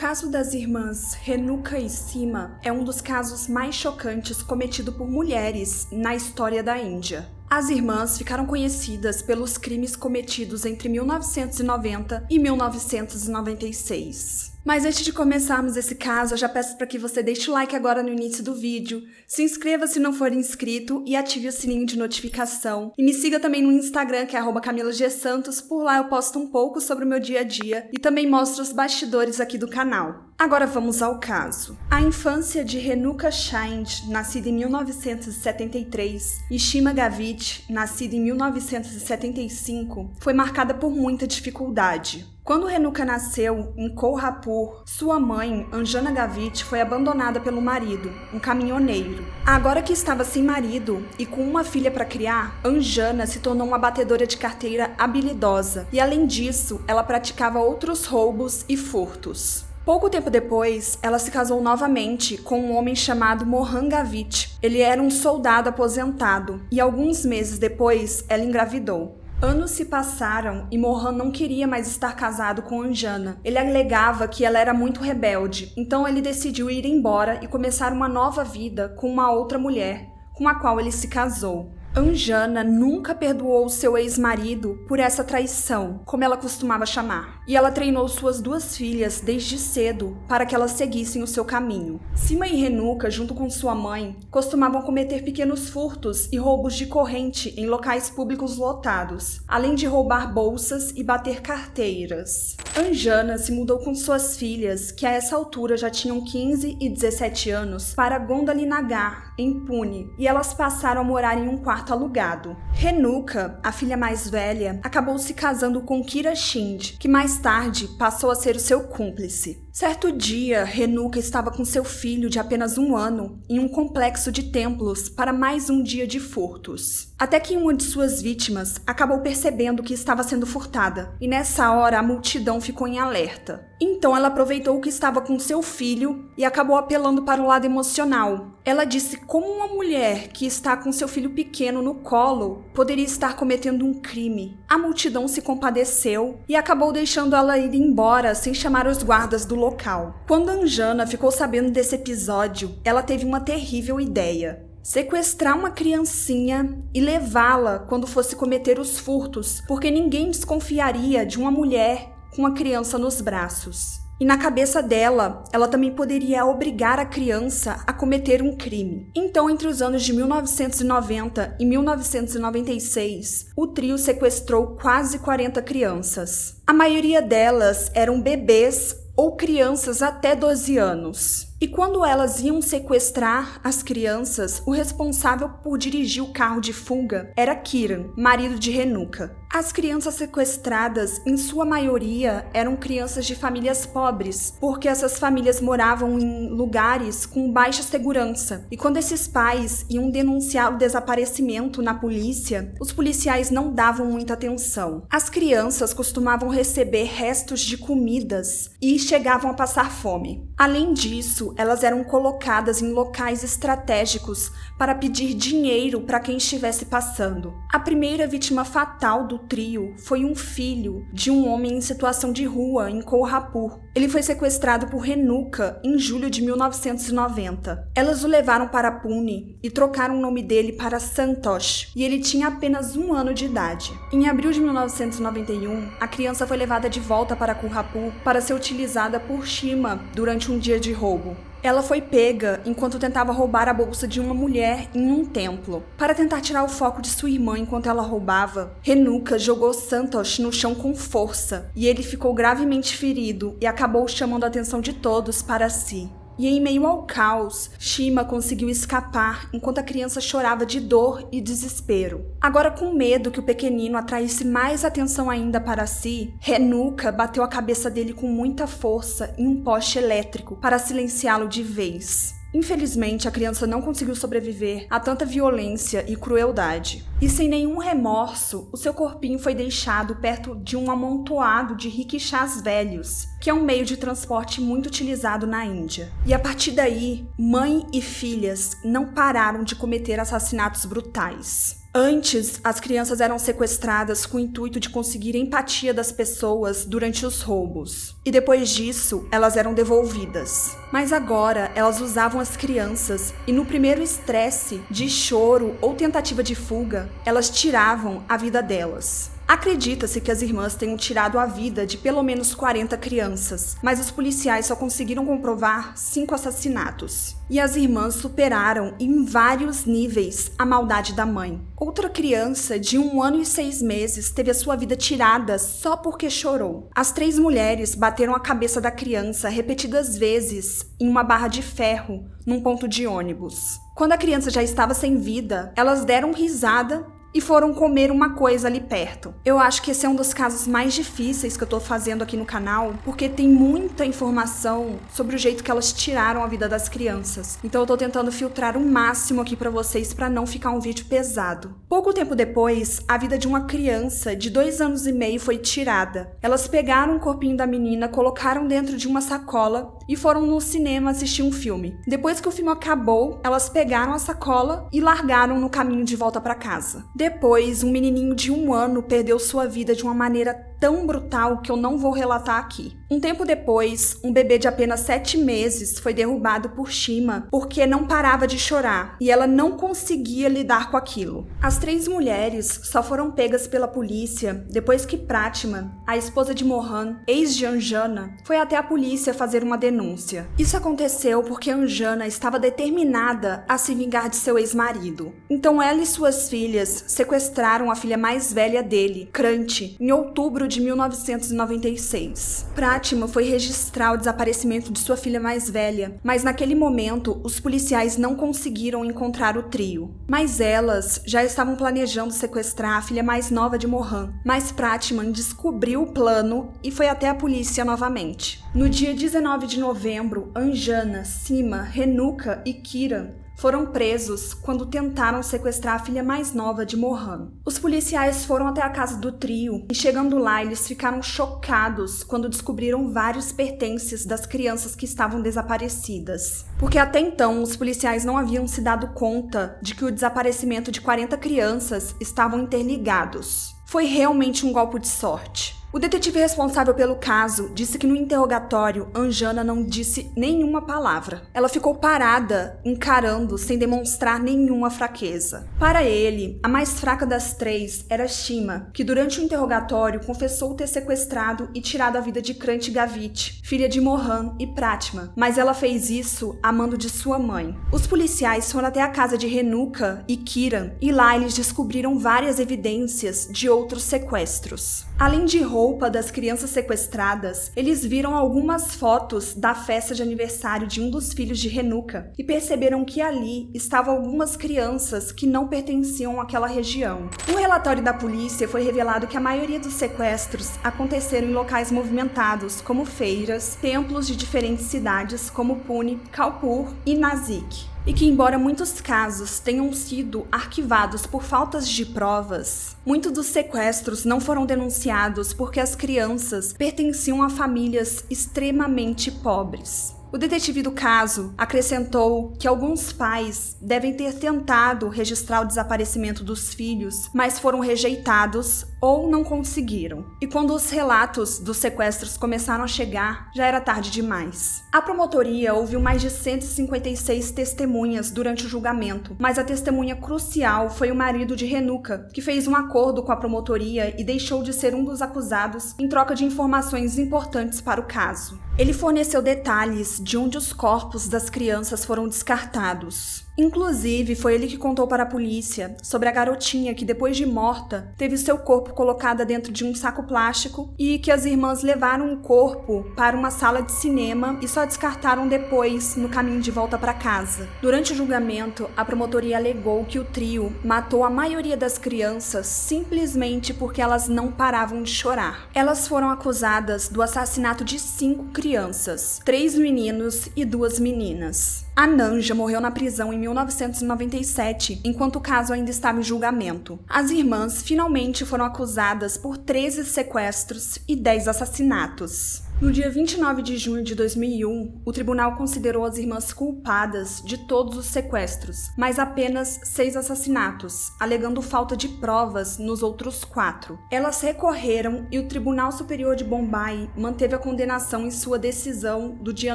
caso das irmãs Renuka e Sima é um dos casos mais chocantes cometido por mulheres na história da Índia. As irmãs ficaram conhecidas pelos crimes cometidos entre 1990 e 1996. Mas antes de começarmos esse caso, eu já peço para que você deixe o like agora no início do vídeo, se inscreva se não for inscrito e ative o sininho de notificação. E me siga também no Instagram, que é @CamilaGSantos, por lá eu posto um pouco sobre o meu dia a dia e também mostro os bastidores aqui do canal. Agora vamos ao caso. A infância de Renuka Chand, nascida em 1973, e Shima Gavit, nascida em 1975, foi marcada por muita dificuldade. Quando Renuka nasceu em Kolhapur, sua mãe, Anjana Gavit, foi abandonada pelo marido, um caminhoneiro. Agora que estava sem marido e com uma filha para criar, Anjana se tornou uma batedora de carteira habilidosa e, além disso, ela praticava outros roubos e furtos. Pouco tempo depois, ela se casou novamente com um homem chamado Mohan Gavit. Ele era um soldado aposentado e, alguns meses depois, ela engravidou. Anos se passaram e Mohan não queria mais estar casado com Anjana. Ele alegava que ela era muito rebelde, então ele decidiu ir embora e começar uma nova vida com uma outra mulher, com a qual ele se casou. Anjana nunca perdoou seu ex-marido por essa traição, como ela costumava chamar, e ela treinou suas duas filhas desde cedo para que elas seguissem o seu caminho. Sima e Renuka, junto com sua mãe, costumavam cometer pequenos furtos e roubos de corrente em locais públicos lotados, além de roubar bolsas e bater carteiras. Anjana se mudou com suas filhas, que a essa altura já tinham 15 e 17 anos, para Gondalinagar, em Pune, e elas passaram a morar em um quarto alugado. Renuka, a filha mais velha, acabou se casando com Kira Chand, que mais tarde passou a ser o seu cúmplice. Certo dia, Renuka estava com seu filho de apenas 1 ano em um complexo de templos para mais um dia de furtos. Até que uma de suas vítimas acabou percebendo que estava sendo furtada, e nessa hora a multidão ficou em alerta. Então ela aproveitou que estava com seu filho e acabou apelando para o lado emocional. Ela disse como uma mulher que está com seu filho pequeno no colo poderia estar cometendo um crime. A multidão se compadeceu e acabou deixando ela ir embora sem chamar os guardas do local. Quando Anjana ficou sabendo desse episódio, ela teve uma terrível ideia: sequestrar uma criancinha e levá-la quando fosse cometer os furtos, porque ninguém desconfiaria de uma mulher com uma criança nos braços. E na cabeça dela, ela também poderia obrigar a criança a cometer um crime. Então, entre os anos de 1990 e 1996, o trio sequestrou quase 40 crianças. A maioria delas eram bebês ou crianças até 12 anos. E quando elas iam sequestrar as crianças, o responsável por dirigir o carro de fuga era Kiran, marido de Renuka. As crianças sequestradas, em sua maioria, eram crianças de famílias pobres, porque essas famílias moravam em lugares com baixa segurança. E quando esses pais iam denunciar o desaparecimento na polícia, os policiais não davam muita atenção. As crianças costumavam receber restos de comidas e chegavam a passar fome. Além disso, elas eram colocadas em locais estratégicos para pedir dinheiro para quem estivesse passando. A primeira vítima fatal do trio foi um filho de um homem em situação de rua em Kolhapur. Ele foi sequestrado por Renuka em julho de 1990. Elas o levaram para Pune e trocaram o nome dele para Santosh, e ele tinha apenas 1 ano de idade. Em abril de 1991, a criança foi levada de volta para Kolhapur para ser utilizada por Shima durante um dia de roubo. Ela foi pega enquanto tentava roubar a bolsa de uma mulher em um templo. Para tentar tirar o foco de sua irmã enquanto ela roubava, Renuka jogou Santosh no chão com força e ele ficou gravemente ferido e acabou chamando a atenção de todos para si. E em meio ao caos, Shima conseguiu escapar enquanto a criança chorava de dor e desespero. Agora, com medo que o pequenino atraísse mais atenção ainda para si, Renuka bateu a cabeça dele com muita força em um poste elétrico para silenciá-lo de vez. Infelizmente, a criança não conseguiu sobreviver a tanta violência e crueldade. E sem nenhum remorso, o seu corpinho foi deixado perto de um amontoado de rickshaws velhos, que é um meio de transporte muito utilizado na Índia. E a partir daí, mãe e filhas não pararam de cometer assassinatos brutais. Antes, as crianças eram sequestradas com o intuito de conseguir empatia das pessoas durante os roubos. E depois disso, elas eram devolvidas. Mas agora, elas usavam as crianças e no primeiro estresse de choro ou tentativa de fuga, elas tiravam a vida delas. Acredita-se que as irmãs tenham tirado a vida de pelo menos 40 crianças, mas os policiais só conseguiram comprovar 5 assassinatos. E as irmãs superaram em vários níveis a maldade da mãe. Outra criança de 1 ano e 6 meses teve a sua vida tirada só porque chorou. As 3 mulheres bateram a cabeça da criança repetidas vezes em uma barra de ferro num ponto de ônibus. Quando a criança já estava sem vida, elas deram risada e foram comer uma coisa ali perto. Eu acho que esse é um dos casos mais difíceis que eu tô fazendo aqui no canal, porque tem muita informação sobre o jeito que elas tiraram a vida das crianças. Então eu tô tentando filtrar o máximo aqui pra vocês pra não ficar um vídeo pesado. Pouco tempo depois, a vida de uma criança de 2 anos e meio foi tirada. Elas pegaram o corpinho da menina, colocaram dentro de uma sacola e foram no cinema assistir um filme. Depois que o filme acabou, elas pegaram a sacola e largaram no caminho de volta pra casa. Depois, um menininho de 1 ano perdeu sua vida de uma maneira tão brutal que eu não vou relatar aqui. Um tempo depois, um bebê de apenas 7 meses foi derrubado por Shima porque não parava de chorar e ela não conseguia lidar com aquilo. As 3 mulheres só foram pegas pela polícia depois que Pratima, a esposa de Mohan, ex de Anjana, foi até a polícia fazer uma denúncia. Isso aconteceu porque Anjana estava determinada a se vingar de seu ex-marido. Então ela e suas filhas sequestraram a filha mais velha dele, Kranti, em outubro de 1996. Pratima foi registrar o desaparecimento de sua filha mais velha, mas naquele momento os policiais não conseguiram encontrar o trio. Mas elas já estavam planejando sequestrar a filha mais nova de Mohan, mas Pratima descobriu o plano e foi até a polícia novamente. No dia 19 de novembro, Anjana, Sima, Renuka e Kiran foram presos quando tentaram sequestrar a filha mais nova de Mohan. Os policiais foram até a casa do trio e, chegando lá, eles ficaram chocados quando descobriram vários pertences das crianças que estavam desaparecidas. Porque até então, os policiais não haviam se dado conta de que o desaparecimento de 40 crianças estavam interligados. Foi realmente um golpe de sorte. O detetive responsável pelo caso disse que no interrogatório, Anjana não disse nenhuma palavra. Ela ficou parada, encarando, sem demonstrar nenhuma fraqueza. Para ele, a mais fraca das 3 era Shima, que durante o interrogatório confessou ter sequestrado e tirado a vida de Kranti Gavit, filha de Mohan e Pratima, mas ela fez isso a mando de sua mãe. Os policiais foram até a casa de Renuka e Kiran, e lá eles descobriram várias evidências de outros sequestros. Além de roupa das crianças sequestradas, eles viram algumas fotos da festa de aniversário de um dos filhos de Renuka e perceberam que ali estavam algumas crianças que não pertenciam àquela região. No relatório da polícia foi revelado que a maioria dos sequestros aconteceram em locais movimentados, como feiras, templos de diferentes cidades como Pune, Kanpur e Nashik. E que, embora muitos casos tenham sido arquivados por faltas de provas, muitos dos sequestros não foram denunciados porque as crianças pertenciam a famílias extremamente pobres. O detetive do caso acrescentou que alguns pais devem ter tentado registrar o desaparecimento dos filhos, mas foram rejeitados ou não conseguiram. E quando os relatos dos sequestros começaram a chegar, já era tarde demais. A promotoria ouviu mais de 156 testemunhas durante o julgamento, mas a testemunha crucial foi o marido de Renuka, que fez um acordo com a promotoria e deixou de ser um dos acusados em troca de informações importantes para o caso. Ele forneceu detalhes de onde os corpos das crianças foram descartados. Inclusive, foi ele que contou para a polícia sobre a garotinha que, depois de morta, teve seu corpo colocado dentro de um saco plástico e que as irmãs levaram o corpo para uma sala de cinema e só descartaram depois, no caminho de volta para casa. Durante o julgamento, a promotoria alegou que o trio matou a maioria das crianças simplesmente porque elas não paravam de chorar. Elas foram acusadas do assassinato de 5 crianças, 3 meninos e 2 meninas. A Nanja morreu na prisão em 1997, enquanto o caso ainda estava em julgamento. As irmãs finalmente foram acusadas por 13 sequestros e 10 assassinatos. No dia 29 de junho de 2001, o tribunal considerou as irmãs culpadas de todos os sequestros, mas apenas 6 assassinatos, alegando falta de provas nos outros 4. Elas recorreram e o Tribunal Superior de Bombay manteve a condenação em sua decisão do dia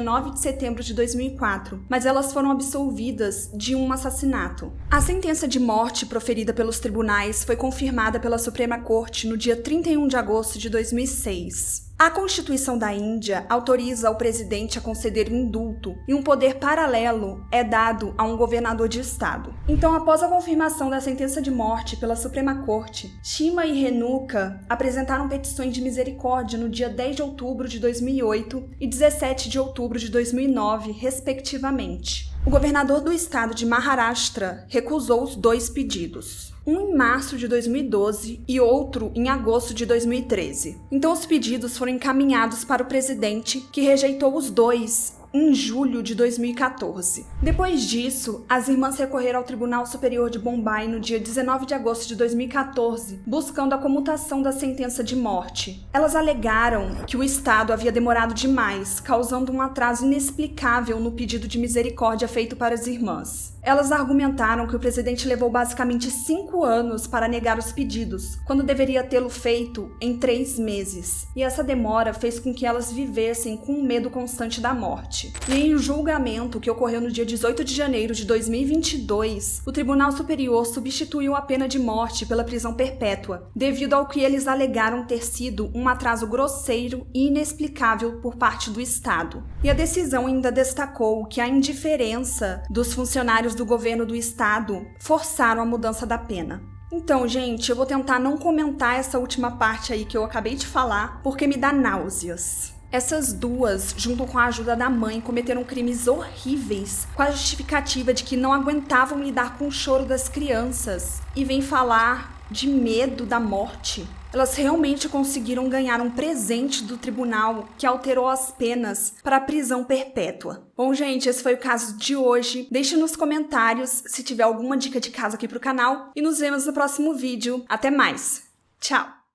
9 de setembro de 2004, mas elas foram absolvidas de um assassinato. A sentença de morte proferida pelos tribunais foi confirmada pela Suprema Corte no dia 31 de agosto de 2006. A Constituição da Índia autoriza o presidente a conceder um indulto e um poder paralelo é dado a um governador de estado. Então, após a confirmação da sentença de morte pela Suprema Corte, Shima e Renuka apresentaram petições de misericórdia no dia 10 de outubro de 2008 e 17 de outubro de 2009, respectivamente. O governador do estado de Maharashtra recusou os 2 pedidos. Um em março de 2012 e outro em agosto de 2013. Então os pedidos foram encaminhados para o presidente, que rejeitou os 2 em julho de 2014. Depois disso, as irmãs recorreram ao Tribunal Superior de Bombay no dia 19 de agosto de 2014, buscando a comutação da sentença de morte. Elas alegaram que o Estado havia demorado demais, causando um atraso inexplicável no pedido de misericórdia feito para as irmãs. Elas argumentaram que o presidente levou basicamente 5 anos para negar os pedidos, quando deveria tê-lo feito em 3 meses. E essa demora fez com que elas vivessem com um medo constante da morte. E em um julgamento que ocorreu no dia 18 de janeiro de 2022, o Tribunal Superior substituiu a pena de morte pela prisão perpétua, devido ao que eles alegaram ter sido um atraso grosseiro e inexplicável por parte do Estado. E a decisão ainda destacou que a indiferença dos funcionários do governo do estado forçaram a mudança da pena. Então, gente, eu vou tentar não comentar essa última parte aí que eu acabei de falar, porque me dá náuseas. Essas duas, junto com a ajuda da mãe, cometeram crimes horríveis, com a justificativa de que não aguentavam lidar com o choro das crianças, e vêm falar de medo da morte. Elas realmente conseguiram ganhar um presente do tribunal que alterou as penas para a prisão perpétua. Bom, gente, esse foi o caso de hoje. Deixe nos comentários se tiver alguma dica de casa aqui pro canal e nos vemos no próximo vídeo. Até mais! Tchau!